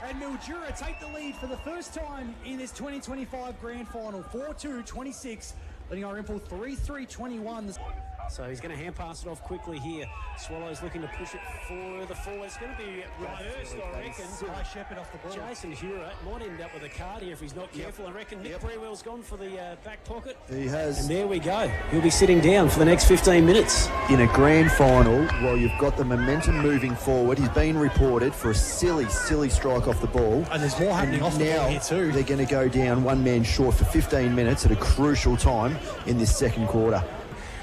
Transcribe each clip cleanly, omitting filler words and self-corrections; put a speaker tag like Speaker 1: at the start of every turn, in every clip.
Speaker 1: And Mildura take the lead for the first time in this 2025 Grand Final. 4-2-26, leading Dalrymple 3-3-21.
Speaker 2: So he's going to hand pass it off quickly here. Swallows looking to push it further forward. It's going to be reversed, I reckon.
Speaker 1: High Shepherd off the ball.
Speaker 2: Jason Hura might end up with a card here if he's not careful. I reckon Nick Brewell's gone for the back pocket.
Speaker 3: He has.
Speaker 2: And there we go. He'll be sitting down for the next 15 minutes.
Speaker 3: In a grand final, while you've got the momentum moving forward, he's been reported for a silly strike off the ball.
Speaker 1: And there's more happening off the ball here too.
Speaker 3: They're going to go down one man short for 15 minutes at a crucial time in this second quarter.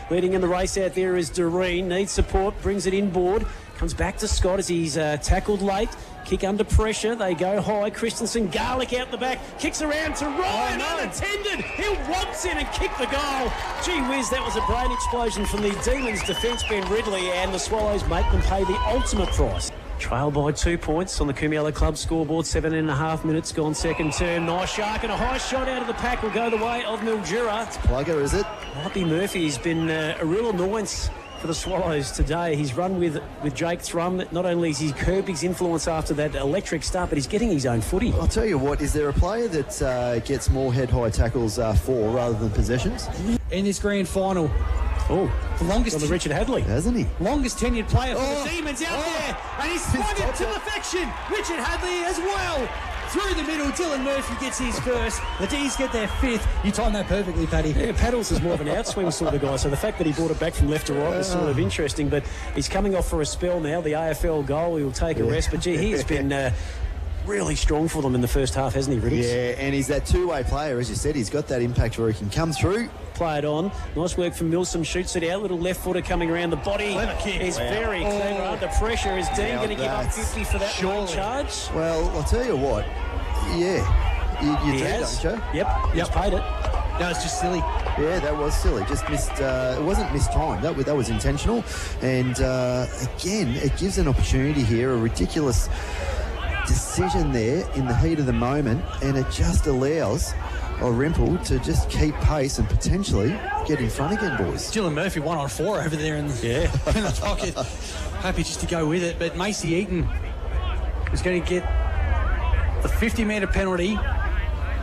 Speaker 2: Leading in the race out there is Doreen. Needs support, brings it inboard. Comes back to Scott as he's tackled late. Kick under pressure. They go high. Christensen, Garlick out the back. Kicks around to Ryan, unattended. He'll waltz in and kick the goal. Gee whiz, that was a brain explosion from the Demons defence, Ben Ridley, and the Swallows make them pay the ultimate price. Trail by 2 points on the Coomiella Club scoreboard. 7.5 minutes gone second term. Nice shark and a high shot out of the pack will go the way of Mildura.
Speaker 3: Plugger, is it?
Speaker 2: Mighty Murphy has been a real annoyance for the Swallows today. He's run with Jake Thrum. Not only is he curbed his influence after that electric start, but he's getting his own footy.
Speaker 3: I'll tell you what, is there a player that gets more head-high tackles for rather than possessions?
Speaker 1: In this grand final.
Speaker 2: Oh,
Speaker 1: the longest.
Speaker 2: The Richard Hadley.
Speaker 3: Hasn't he?
Speaker 1: Longest tenured player for the Demons out there. And he's swung it to perfection. Richard Hadley as well. Through the middle, Dylan Murphy gets his first. The D's get their fifth. You timed that perfectly, Paddy.
Speaker 2: Yeah, Paddles is more of an outswing sort of guy, so the fact that he brought it back from left to right was sort of interesting. But he's coming off for a spell now, the AFL goal. He will take a rest. But, gee, he has been really strong for them in the first half, hasn't he, Riddles?
Speaker 3: Yeah, and he's that two-way player, as you said. He's got that impact where he can come through.
Speaker 2: Play it on. Nice work from Milsom. Shoots it out. Little left footer coming around. The body is very clever. Under pressure. Is Dean going to give up 50 for that one charge?
Speaker 3: Well, I'll tell you what. Yeah. You do, don't you?
Speaker 2: Yep. He's paid it.
Speaker 1: No, it's just silly.
Speaker 3: Yeah, that was silly. Just missed. It wasn't mistimed. That was intentional. And again, it gives an opportunity here. A ridiculous decision there in the heat of the moment, and it just allows Dalrymple to just keep pace and potentially get in front again, boys.
Speaker 1: Dylan Murphy 1 on 4 over there in the pocket. Happy just to go with it, but Macy Eaton is going to get the 50-metre penalty.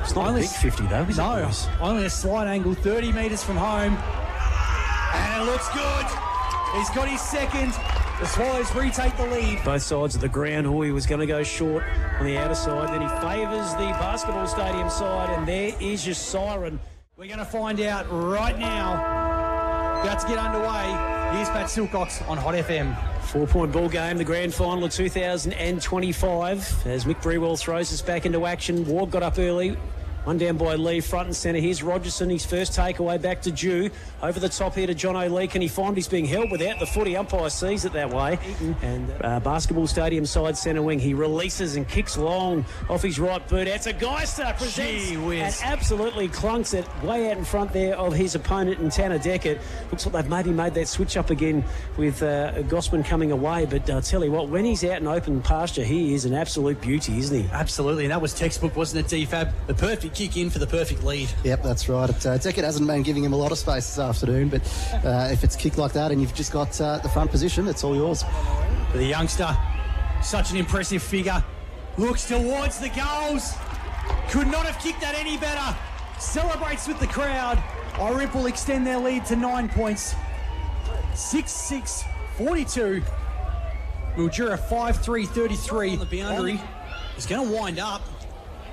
Speaker 2: It's not only a big 50 though, is it?
Speaker 1: No, only a slight angle, 30 metres from home. And it looks good. He's got his second. The Swallows retake the lead.
Speaker 2: Both sides of the ground. Hoy was going to go short on the outer side. Then he favours the basketball stadium side, and there is your siren.
Speaker 1: We're going to find out right now. About to get underway. Here's Pat Silcox on Hot FM.
Speaker 2: 4-point ball game, the grand final of 2025. As Mick Brewell throws us back into action. Ward got up early. One down by Lee, front and centre. Here's Rogerson, his first takeaway back to Dew. Over the top here to John O'Lee. Can he find he's being held without the footy? Umpire sees it that way. And basketball stadium side centre wing. He releases and kicks long off his right boot. It's a Geister presents and absolutely clunks it way out in front there of his opponent in Tanner Deckett. Looks like they've maybe made that switch up again with Gossman coming away. But I'll tell you what, when he's out in open pasture, he is an absolute beauty, isn't he?
Speaker 1: Absolutely, and that was textbook, wasn't it, DFAB? The perfect kick in for the perfect lead.
Speaker 4: Yep, that's right. Deckett hasn't been giving him a lot of space this afternoon, but if it's kicked like that and you've just got the front position, it's all yours.
Speaker 1: The youngster, such an impressive figure, looks towards the goals. Could not have kicked that any better. Celebrates with the crowd. Dalrymple extend their lead to 9 points. 6-6-42. Mildura 5-3-33. On the boundary. He's going to wind up.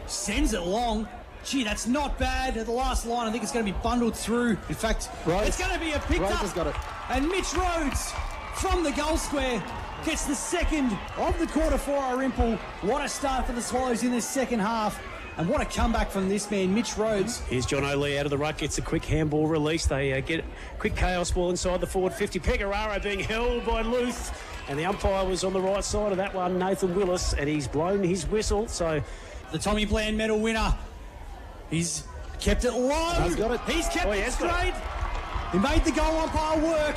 Speaker 1: Sends it long. Gee, that's not bad. At the last line, I think it's going to be bundled through. In fact, it's going to be a picked
Speaker 4: Rhodes
Speaker 1: up.
Speaker 4: has got it.
Speaker 1: And Mitch Rhodes from the goal square gets the second of the quarter for Dalrymple. What a start for the Swallows in this second half. And what a comeback from this man, Mitch Rhodes.
Speaker 2: Here's John O'Lee out of the ruck, gets a quick handball release. They get a quick chaos ball inside the forward 50. Pecoraro being held by Luth. And the umpire was on the right side of that one, Nathan Willis, and he's blown his whistle. So
Speaker 1: the Tommy Bland medal winner, he's kept it low.
Speaker 4: He's got it.
Speaker 1: He's kept it straight. He made the goal umpire work,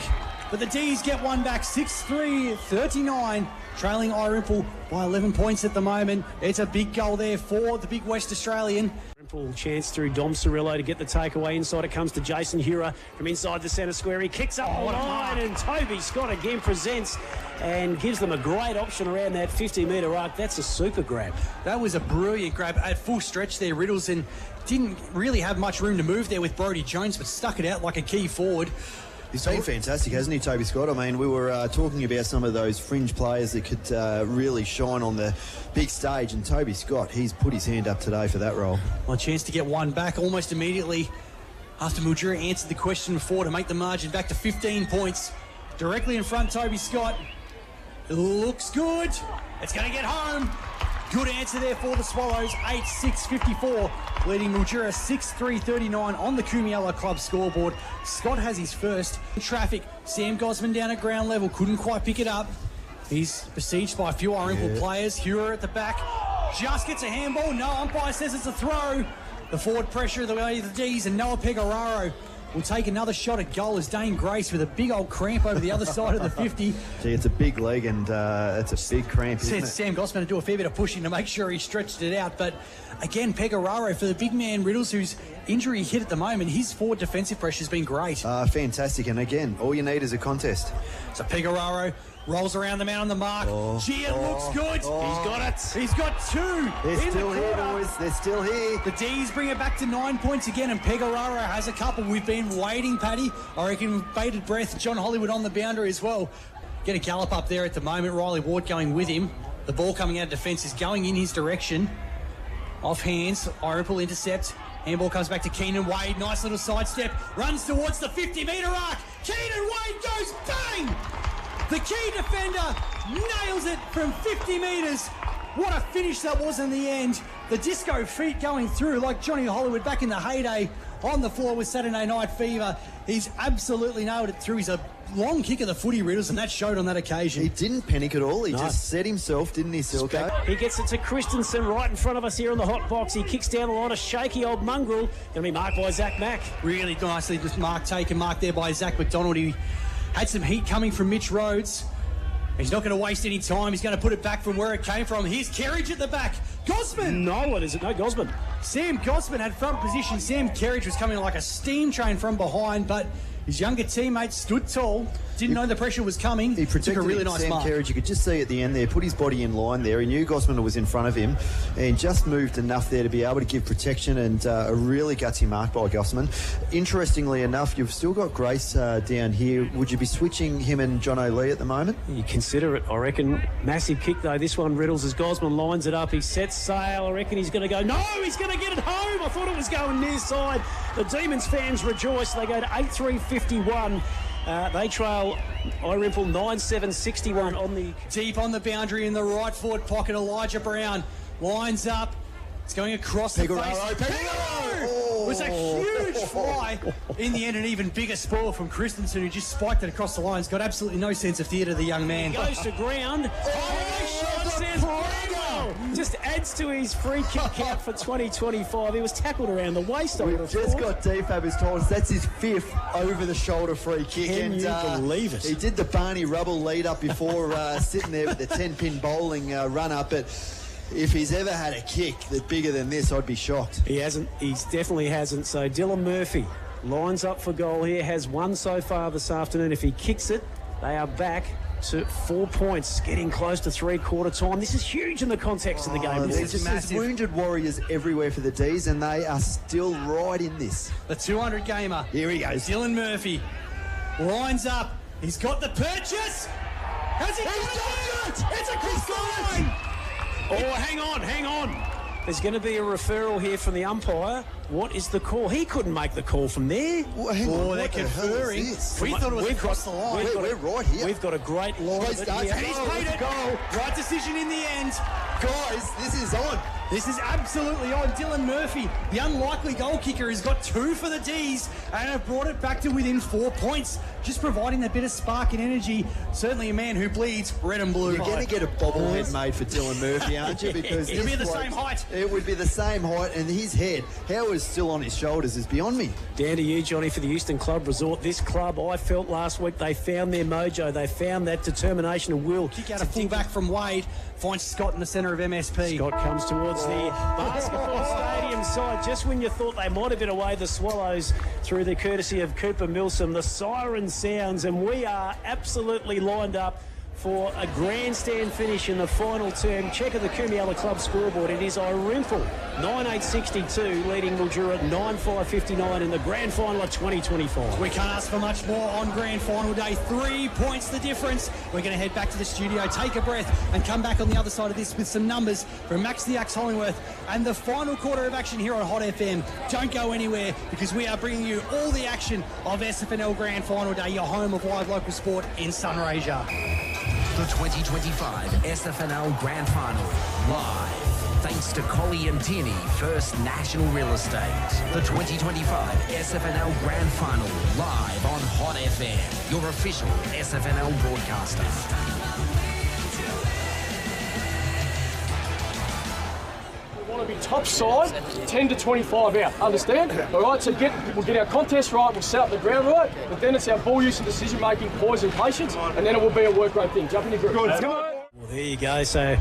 Speaker 1: but the D's get one back, 6-3-39, trailing Dalrymple by 11 points at the moment. It's a big goal there for the big West Australian.
Speaker 2: Full chance through Dom Cirillo to get the takeaway. Inside it comes to Jason Hura from inside the centre square. He kicks up the line, and Toby Scott again presents and gives them a great option around that 50-metre arc. That's a super grab.
Speaker 1: That was a brilliant grab at full stretch there, Riddles, and didn't really have much room to move there with Brodie Jones, but stuck it out like a key forward.
Speaker 3: He's been fantastic, hasn't he, Toby Scott? I mean, we were talking about some of those fringe players that could really shine on the big stage, and Toby Scott, he's put his hand up today for that role.
Speaker 1: Well, a chance to get one back almost immediately after Mildura answered the question before to make the margin back to 15 points. Directly in front, Toby Scott. It looks good. It's going to get home. Good answer there for the Swallows. 8-6-54, leading Mildura 6-3-39 on the Kumiella Club scoreboard. Scott has his first. In traffic, Sam Gosman down at ground level. Couldn't quite pick it up. He's besieged by a few Orimple players. Hura at the back. Just gets a handball. No, umpire says it's a throw. The forward pressure of the way of the D's, and Noah Pecoraro will take another shot at goal as Dane Grace with a big old cramp over the other side of the 50.
Speaker 3: Gee, it's a big leg, and it's a big cramp, isn't it?
Speaker 1: Sam Goss going to do a fair bit of pushing to make sure he stretched it out. But again, Pecoraro for the big man Riddles, whose injury hit at the moment, his forward defensive pressure has been great.
Speaker 3: Fantastic, and again, all you need is a contest.
Speaker 1: So Pecoraro rolls around the man on the mark. Gee, it looks good. He's got it. He's got two.
Speaker 3: They're still here, boys. They're still here.
Speaker 1: The D's bring it back to 9 points again, and Pecoraro has a couple. We've been waiting, Paddy. I reckon with bated breath. John Hollywood on the boundary as well. Get a gallop up there at the moment. Riley Ward going with him. The ball coming out of defence is going in his direction. Off hands. Orimple intercept. Handball comes back to Keenan Wade. Nice little sidestep. Runs towards the 50-metre arc. Keenan Wade goes bang! The key defender nails it from 50 metres. What a finish that was in the end. The disco feet going through like Johnny Hollywood back in the heyday on the floor with Saturday Night Fever. He's absolutely nailed it through. He's a long kick of the footy, Riddles, and that showed on that occasion.
Speaker 3: He didn't panic at all. He just set himself, didn't he, Silko?
Speaker 2: He gets it to Christensen right in front of us here on the hot box. He kicks down the line, a shaky old mongrel. Going to be marked by Zach Mack.
Speaker 1: Really nicely just marked there by Zach McDonald. He had some heat coming from Mitch Rhodes. He's not going to waste any time. He's going to put it back from where it came from. Here's Kerridge at the back. Gosman!
Speaker 2: No, what is it? No, Gosman.
Speaker 1: Sam Gosman had front position. Sam Kerridge was coming like a steam train from behind, but his younger teammate stood tall. Didn't know the pressure was coming.
Speaker 3: He protected
Speaker 1: took a really nice
Speaker 3: Sam
Speaker 1: mark.
Speaker 3: Kerridge. You could just see at the end there, put his body in line there. He knew Gosman was in front of him and just moved enough there to be able to give protection, and a really gutsy mark by Gosman. Interestingly enough, you've still got Grace down here. Would you be switching him and John O'Lee at the moment?
Speaker 2: You consider it, I reckon. Massive kick, though. This one, Riddles, as Gosman lines it up. He sets sail. I reckon he's going to go. No, he's going to get it home. I thought it was going near side. The Demons fans rejoice. They go to 8-3-51. They trail Orimple 9-7-61 on the...
Speaker 1: Deep on the boundary in the right forward pocket, Elijah Brown lines up. It's going across the face. Pecoraro! Was a huge fly. In the end, an even bigger spoil from Christensen, who just spiked it across the line. He's got absolutely no sense of theatre, the young man.
Speaker 2: He goes to ground. Just adds to his free kick count for 2025. He was tackled around the waist.
Speaker 3: We've just got DFAB has told us that's his 5th over-the-shoulder free kick.
Speaker 2: Can you believe it?
Speaker 3: He did the Barney Rubble lead up before sitting there with the 10-pin bowling run up. But if he's ever had a kick that's bigger than this, I'd be shocked.
Speaker 2: He hasn't. He definitely hasn't. So Dylan Murphy lines up for goal here. Has one so far this afternoon. If he kicks it, they are back to 4 points, getting close to three-quarter time. This is huge in the context of the game.
Speaker 3: There's wounded warriors everywhere for the D's, and they are still right in this.
Speaker 1: The 200 gamer.
Speaker 3: Here he goes.
Speaker 1: Dylan Murphy lines up. He's got the purchase. Has he got it? It's a cross line.
Speaker 2: Oh, hang on. There's going to be a referral here from the umpire. What is the call? He couldn't make the call from there.
Speaker 3: Well, hang on,
Speaker 1: they're conferring. We thought it was across the line.
Speaker 3: We're right here.
Speaker 2: We've got a great line of it here.
Speaker 1: And he's paid it. Right decision in the end.
Speaker 3: Guys, this is on.
Speaker 1: This is absolutely on. Dylan Murphy, the unlikely goal kicker, has got 2 for the D's and have brought it back to within 4 points, just providing that bit of spark and energy. Certainly a man who bleeds red and blue.
Speaker 3: You're going to get a bobblehead made for Dylan Murphy, aren't you? Because
Speaker 1: it'll be the same height.
Speaker 3: It would be the same height, and his head, how is still on his shoulders, is beyond me.
Speaker 2: Down to you, Johnny, for the Euston Club Resort. This club, I felt last week, they found their mojo. They found that determination and will.
Speaker 1: Kick out a full back from Wade. Finds Scott in the centre of MSP.
Speaker 2: Scott comes towards towards the basketball stadium side. Just when you thought they might have been away, the Swallows, through the courtesy of Cooper Milsom, the siren sounds, and we are absolutely lined up for a grandstand finish in the final term. Check of the Kumiala Club scoreboard. It is Irimple 9.862 leading Mildura 9.559 in the grand final of 2025.
Speaker 1: We can't ask for much more on grand final day. 3 points the difference. We're going to head back to the studio, take a breath, and come back on the other side of this with some numbers from Max the Axe Hollingworth and the final quarter of action here on Hot FM. Don't go anywhere, because we are bringing you all the action of SFNL Grand Final Day, your home of live local sport in Sunraysia.
Speaker 5: The 2025 SFNL Grand Final, live. Thanks to Collie and Tierney First National Real Estate. The 2025 SFNL Grand Final, live on Hot FM, your official SFNL broadcaster.
Speaker 6: Want to be top side, 10 to 25 out. Understand? All right. So we'll get our contest right. We'll set up the ground right. But then it's our ball use and decision making, poise and patience, and then it will be a work rate thing. Jump in your group. Come on.
Speaker 2: Well, there you go. So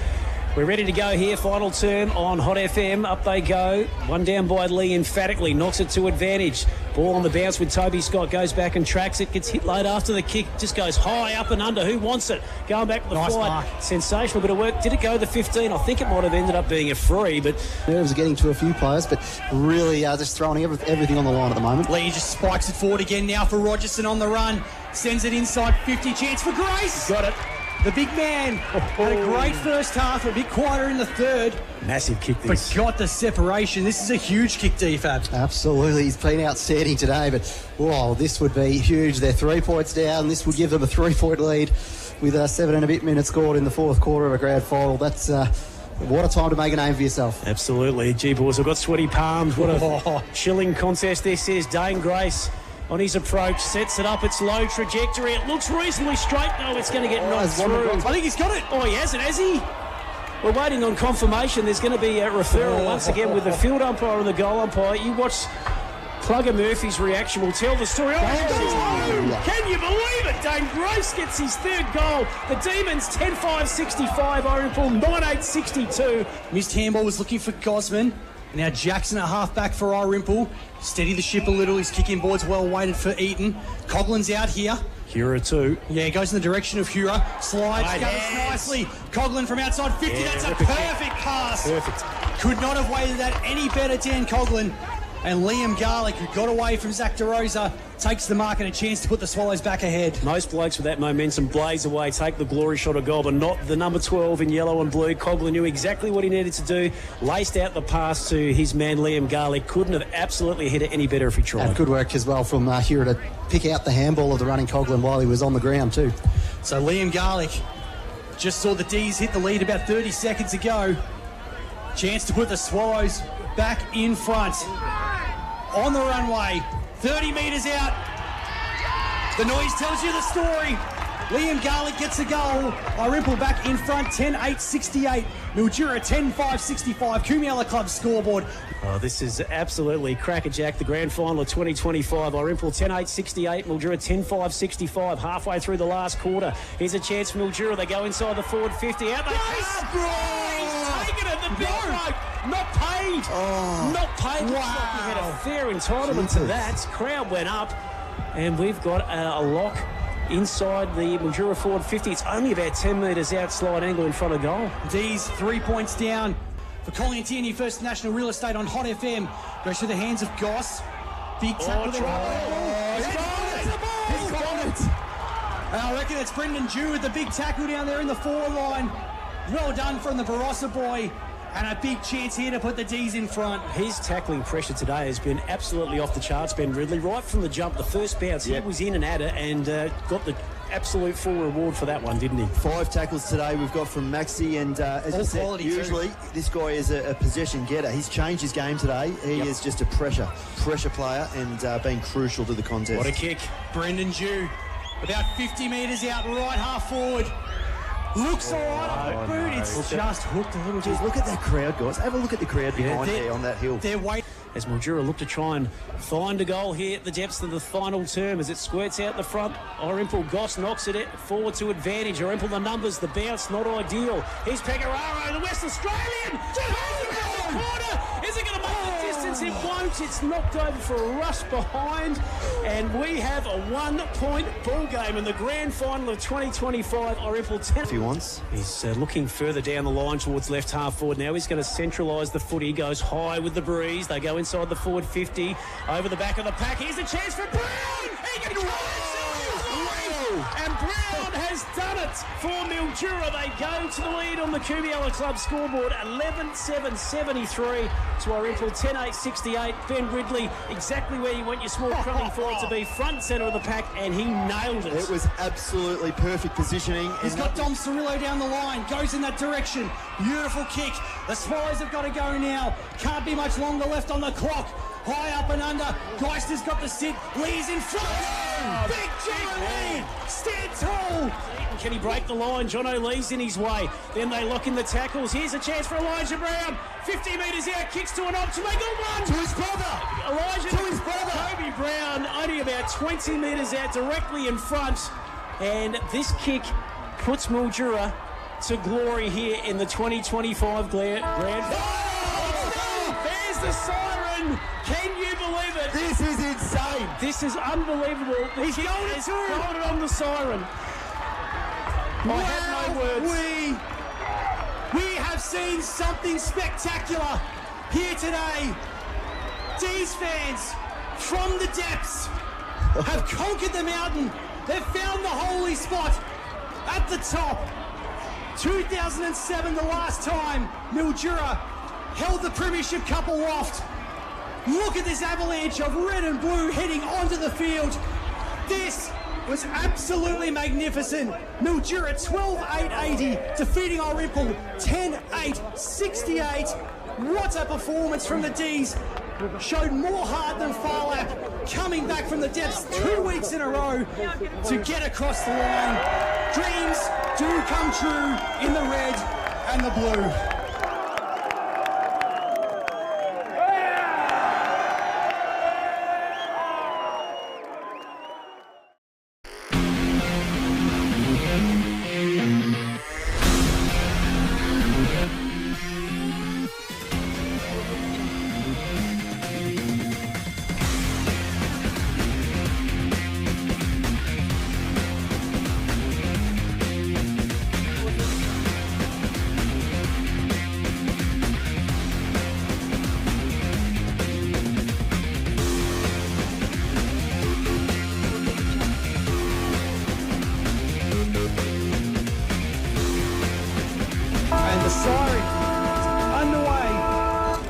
Speaker 2: we're ready to go here. Final term on Hot FM. Up they go. One down by Lee emphatically. Knocks it to advantage. Ball on the bounce with Toby Scott. Goes back and tracks it. Gets hit late after the kick. Just goes high up and under. Who wants it? Going back to the
Speaker 1: Nice
Speaker 2: flight.
Speaker 1: mark.
Speaker 2: Sensational bit of work. Did it go the 15? I think it might have ended up being a free, but
Speaker 4: Nerves are getting to a few players, but really just throwing everything on the line at the moment.
Speaker 1: Lee just spikes it forward again now for Rogerson on the run. Sends it inside 50. Chance for Grace.
Speaker 2: got it.
Speaker 1: The big man had a great first half, a bit quieter in the third,
Speaker 2: Massive kick
Speaker 1: but
Speaker 2: this.
Speaker 1: got the separation. This is a huge kick, DFAB.
Speaker 4: Absolutely, he's been outstanding today, but wow, this would be huge. They're 3 points down. This would give them a 3-point lead with 7 and a bit minutes scored in the fourth quarter of a grand final. That's what a time to make a name for yourself.
Speaker 2: Absolutely. Gee, boys, I've got sweaty palms. What a chilling contest this is. Dane Grace on his approach, sets it up. It's low trajectory. It looks reasonably straight. No, it's going to get knocked through.
Speaker 1: I think he's got it.
Speaker 2: Oh, he hasn't, has he? We're waiting on confirmation. There's going to be a referral once again with the field umpire and the goal umpire. You watch Plugger Murphy's reaction. Will tell the story. Oh, can you believe it? Dane Grace gets his third goal. The Demons 10-5-65. Ironpool 9-8-62.
Speaker 1: Missed handball, was looking for Gosman. Now Jackson at half-back for Irimple. Steady the ship a little. His kick-in board's well weighted for Eaton. Coughlin's out here.
Speaker 2: Hura too.
Speaker 1: Yeah, goes in the direction of Hura. Slides,
Speaker 2: Right
Speaker 1: goes
Speaker 2: hands.
Speaker 1: nicely. Coughlin from outside 50.
Speaker 2: Yeah,
Speaker 1: That's a
Speaker 2: rip it.
Speaker 1: perfect pass.
Speaker 2: Perfect.
Speaker 1: Could not have weighted that any better, Dan Coughlin. And Liam Garlick, who got away from Zach DeRosa, takes the mark and a chance to put the Swallows back ahead.
Speaker 2: Most blokes with that momentum blaze away, take the glory shot of goal, but not the number 12 in yellow and blue. Coughlin knew exactly what he needed to do. Laced out the pass to his man Liam Garlick. Couldn't have absolutely hit it any better if he tried.
Speaker 4: And good work as well from Hura to pick out the handball of the running Coughlin while he was on the ground too.
Speaker 1: So Liam Garlick just saw the D's hit the lead about 30 seconds ago. Chance to put the Swallows back in front. On the runway, 30 metres out. The noise tells you the story. Liam Garlick gets a goal. Irimple back in front, 10-8-68. Mildura 10-5-65. Kumiala Club scoreboard.
Speaker 2: Oh, this is absolutely crackerjack, the grand final of 2025. Irimple 10-8-68, Mildura 10-5-65, halfway through the last quarter. Here's a chance for Mildura. They go inside the forward 50. Out they come. He's taken it, the big rope. Not paid. Not paid. Looks like he had a fair entitlement to that. Crowd went up, and we've got a lock inside the Mildura forward 50. It's only about 10 metres out, slide angle in front of goal.
Speaker 1: D's 3 points down for Colin Tierney, First National Real Estate on Hot FM. Goes through the hands of Goss. Big tackle there. He's got it. And I reckon it's Brendan Dew with the big tackle down there in the forward line. Well done from the Barossa boy. And a big chance here to put the D's in front.
Speaker 2: His tackling pressure today has been absolutely off the charts, Ben Ridley. Right from the jump, the first bounce, he was in and at it and got the absolute full reward for that one, didn't he?
Speaker 3: 5 tackles today we've got from Maxi, and as
Speaker 1: All
Speaker 3: you said,
Speaker 1: quality too.
Speaker 3: usually this guy is a possession getter. He's changed his game today. He is just a pressure player and been crucial to the contest.
Speaker 2: What a kick.
Speaker 1: Brendan Dew, about 50 metres out, right half forward. Looks all right, but it's just hooked a little bit.
Speaker 3: Jeez, look at that crowd, guys. Have a look at the crowd behind
Speaker 1: they're-
Speaker 3: there on that hill.
Speaker 1: They're waiting.
Speaker 2: As Mildura look to try and find a goal here at the depths of the final term as it squirts out the front. Irimple Goss knocks it forward to advantage. Irimple the numbers, the bounce not ideal. Here's Pecoraro, the West Australian. stops. It's knocked over for a rush behind, and we have a 1-point ball game in the grand final of 2025. Orimpel 10.
Speaker 3: If he wants.
Speaker 2: He's looking further down the line towards left half forward now. He's going to centralise the footy. Goes high with the breeze. They go inside the forward 50. Over the back of the pack. Here's a chance for Brown. He can and Brown has done it for Mildura. They go to the lead on the Kumiala Club scoreboard, 11-7-73 to Orimpel 10-8-68. Ben Ridley, exactly where you want your small crumbing forward to be, front centre of the pack, and he nailed it.
Speaker 3: It was absolutely perfect positioning.
Speaker 1: He's got Dom Cirillo down the line, goes in that direction. Beautiful kick. The Swallows have got to go now. Can't be much longer left on the clock. High up and under. Geister's got the sit. Lee's in front. Big John Lee. Stand tall.
Speaker 2: Can he break the line? John O'Lee's in his way. Then they lock in the tackles. Here's a chance for Elijah Brown. 50 metres out. Kicks to an option. They got one.
Speaker 3: To his brother.
Speaker 2: Elijah
Speaker 3: To his brother.
Speaker 2: Kobe Brown only about 20 metres out, directly in front. And this kick puts Mildura to glory here in the 2025 grand final. There's the siren. Can you believe it?
Speaker 3: This is insane.
Speaker 2: This is unbelievable. He's going it on the siren. I have no words.
Speaker 1: We have seen something spectacular here today. These fans from the depths have conquered the mountain. They've found the holy spot at the top. 2007, the last time Mildura held the Premiership Cup aloft. Look at this avalanche of red and blue heading onto the field. This was absolutely magnificent. Mildura 12-8-80, defeating Orimpel 10-8-68. What a performance from the D's. Showed more heart than Farlap, coming back from the depths 2 weeks in a row to get across the line. Dreams do come true in the red and the blue.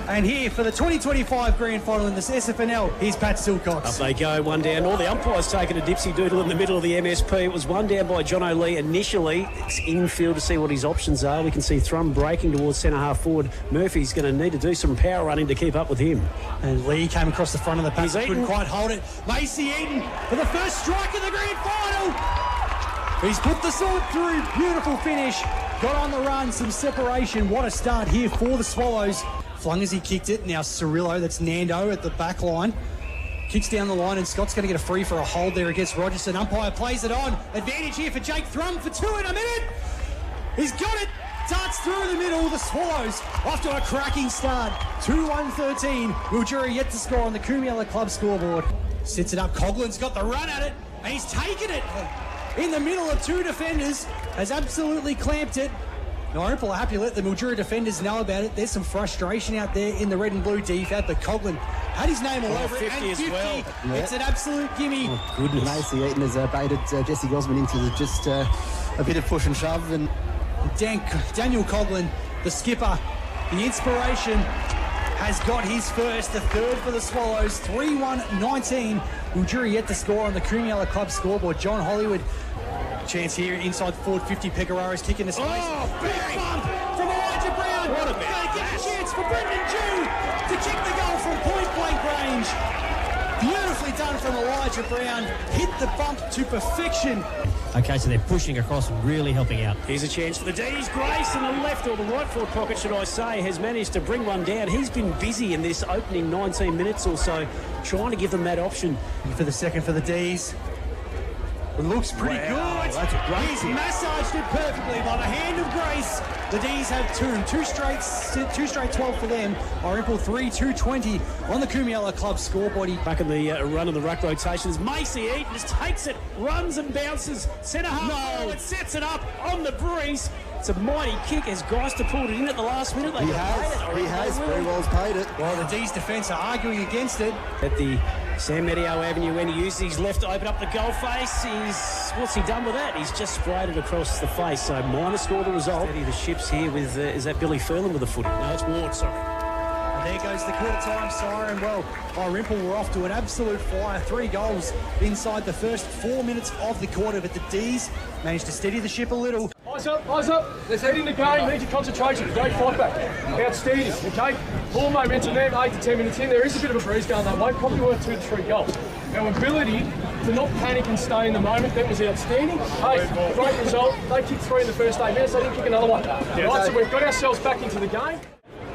Speaker 1: And here for the 2025 Grand Final in this SFNL, here's Pat Silcox.
Speaker 2: Up they go, one down. All the umpires taking a dipsy doodle in the middle of the MSP. It was one down by John O'Lee initially. It's infield to see what his options are. We can see Thrum breaking towards centre half forward. Murphy's going to need to do some power running to keep up with him.
Speaker 1: And Lee came across the front of the pack,
Speaker 2: He's
Speaker 1: couldn't
Speaker 2: Eaton.
Speaker 1: quite hold it. Macy Eaton for the first strike of the Grand Final. He's put the sword through. Beautiful finish. Got on the run, some separation. What a start here for the Swallows. Flung as he kicked it. Now Cirillo, that's Nando at the back line. Kicks down the line, and Scott's going to get a free for a hold there against Rogerson. Umpire plays it on. Advantage here for Jake Thrum for 2 in a minute. He's got it. Darts through the middle. The Swallows off to a cracking start. 2-1-13. Mildura yet to score on the Kumiala Club scoreboard. Sits it up. Coughlin's got the run at it, and he's taken it in the middle of 2 defenders. Has absolutely clamped it. Now, Orimpel are happy to let the Mildura defenders know about it. There's some frustration out there in the red and blue defense, but Coughlin had his name all over
Speaker 2: 50
Speaker 1: it. And
Speaker 2: as
Speaker 1: 50.
Speaker 2: well.
Speaker 4: Yeah.
Speaker 1: It's an absolute gimme.
Speaker 2: Oh, goodness.
Speaker 4: Macy Eaton has baited Jesse Gosman into just a bit of push and shove. And
Speaker 1: Daniel Coughlin, the skipper, the inspiration, has got his first, the third for the Swallows. 3-1-19. Mildura yet to score on the Kumiala Club scoreboard. John Hollywood. Chance here inside forward 50. Pecorara's kicking the space.
Speaker 2: Oh,
Speaker 1: big bump from Elijah Brown.
Speaker 2: What about
Speaker 1: Gonna get
Speaker 2: that?
Speaker 1: a chance for Brendan Jew to kick the goal from point blank range. Beautifully done from Elijah Brown. Hit the bump to perfection.
Speaker 7: Okay, so they're pushing across and really helping out.
Speaker 2: Here's a chance for the D's. Grace in the left or the right forward pocket, should I say, has managed to bring one down. He's been busy in this opening 19 minutes or so, trying to give them that option.
Speaker 1: For the second for the D's. It looks pretty good.
Speaker 3: That's a great
Speaker 1: He's
Speaker 3: hit.
Speaker 1: massaging Managed it perfectly by the hand of grace. The D's have two straight 12 for them. Orimple 3-2-20 on the Kumiela Club scoreboard.
Speaker 2: Back in the run of the ruck rotations, Macy Eaton just takes it, runs and bounces, centre half forward, sets it up on the breeze. It's a mighty kick as Geister pulled it in at the last minute.
Speaker 3: He has. Brewell's paid it.
Speaker 1: Well, the D's defence are arguing against it.
Speaker 2: At the Sam Medio Avenue, when he uses his left to open up the goal face, what's he done with that? He's just sprayed it across the face. So minor score the result. Steady the ships here with, is that Billy Furlan with the footy? No, it's Ward, sorry.
Speaker 1: And there goes the quarter-time siren. Well, Orimple were off to an absolute fire. 3 goals inside the first 4 minutes of the quarter, but the D's managed to steady the ship a little.
Speaker 6: Eyes up. Let's head in the game. Need your concentration. Great fight back. Outstanding, okay? Full momentum there, 8 to 10 minutes in. There is a bit of a breeze going that way. Probably worth 2 to 3 goals. Our ability to not panic and stay in the moment, that was outstanding. Hey, great result. They kicked 3 in the first 8 minutes. They didn't kick another one. Right, so we've got ourselves back into the game.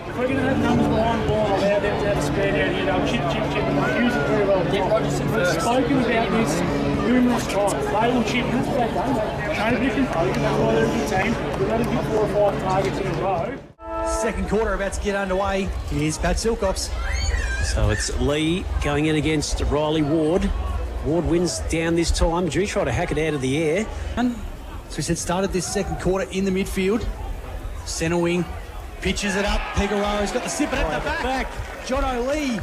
Speaker 8: If we're going to have numbers behind the ball, allow them to have a spare down here. They'll chip, and they'll use it very well. Get Rogerson first. We've spoken about this numerous times. They will chip. That's what they've done. They've shown a bit of composure. That's why they're a good team. We've had to get 4 or 5 targets in a row.
Speaker 1: Second quarter about to get underway. Here's Pat Silcox.
Speaker 2: So it's Lee going in against Riley Ward. Ward wins down this time. Drew tried to hack it out of the air.
Speaker 1: And so we said started this second quarter in the midfield. Centre wing. Pitches it up. Pegoraro's got the sip at the back. John O'Lee,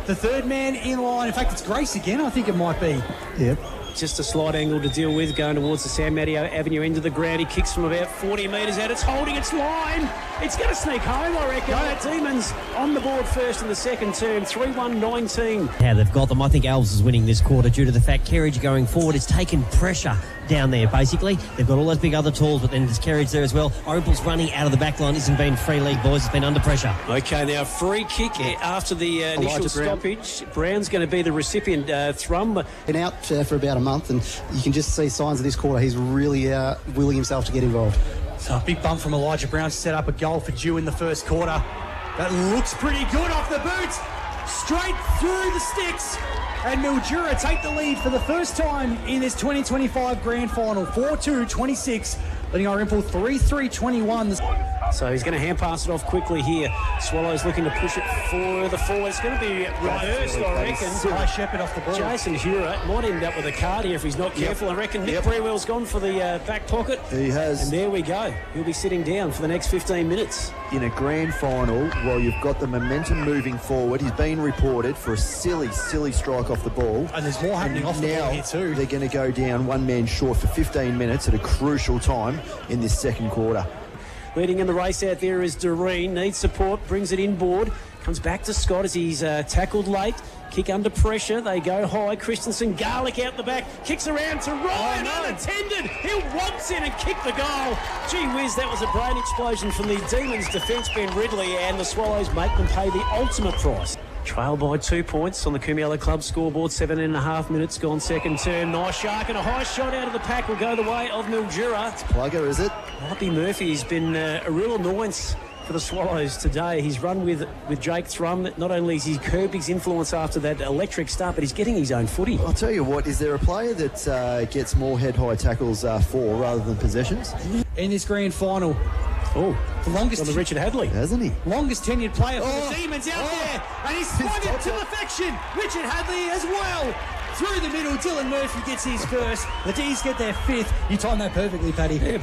Speaker 1: the third man in line. In fact, it's Grace again, I think it might be.
Speaker 3: Yep.
Speaker 2: Just a slight angle to deal with, going towards the Sam Medio Avenue end of the ground. He kicks from about 40 metres out. It's holding its line. It's going to sneak home, I reckon. Demons on the board first in the second term, 3-1-19.
Speaker 7: How they've got them. I think Elves is winning this quarter due to the fact Kerridge going forward has taken pressure down there, basically. They've got all those big other tools, but then there's Kerridge there as well. Orimple's running out of the back line. Isn't been free league, boys. It's been under pressure.
Speaker 2: Okay, now free kick after the initial stoppage. Brown's going to be the recipient. Thrum.
Speaker 4: Been out for about a month, and you can just see signs of this quarter. He's really willing himself to get involved.
Speaker 1: So a big bump from Elijah Brown to set up a goal for Dew in the first quarter. That looks pretty good off the boots. Straight through the sticks. And Mildura take the lead for the first time in this 2025 Grand Final. 4-2-26, leading Orimple 3-3-21.
Speaker 2: So he's going to hand pass it off quickly here. Swallows looking to push it further forward. It's going to be reversed, I reckon.
Speaker 1: High Shepherd off the ball.
Speaker 2: Jason Hura might end up with a card here if he's not careful. I reckon Nick Brewell's gone for the back pocket.
Speaker 3: He has.
Speaker 2: And there we go. He'll be sitting down for the next 15 minutes.
Speaker 3: In a grand final, while you've got the momentum moving forward, he's been reported for a silly strike off the ball.
Speaker 1: And there's more happening off the ball here too.
Speaker 3: They're going to go down one man short for 15 minutes at a crucial time in this second quarter.
Speaker 2: Leading in the race out there is Doreen. Needs support, brings it inboard. Comes back to Scott as he's tackled late. Kick under pressure. They go high. Christensen, Garlick out the back. Kicks around to Ryan, unattended. He'll waltz in and kick the goal. Gee whiz, that was a brain explosion from the Demons defence, Ben Ridley, and the Swallows make them pay the ultimate price. Trail by 2 points on the Kumiela Club scoreboard. 7.5 minutes gone second term. Nice shark and a high shot out of the pack will go the way of Mildura.
Speaker 3: It's Plugger, is it?
Speaker 2: Hoppy Murphy's been a real annoyance for the Swallows today. He's run with Jake Thrum. Not only has he curbed his influence after that electric start, but he's getting his own footy.
Speaker 3: I'll tell you what, is there a player that gets more head-high tackles for rather than possessions?
Speaker 1: In this grand final.
Speaker 2: Oh,
Speaker 1: the longest.
Speaker 2: On the Richard Hadley.
Speaker 3: Hasn't he?
Speaker 1: Longest tenured player for the Demons out there. And he's spotted to perfection. Richard Hadley as well. Through the middle, Dylan Murphy gets his first. The D's get their fifth. You timed that perfectly, Paddy. Yeah.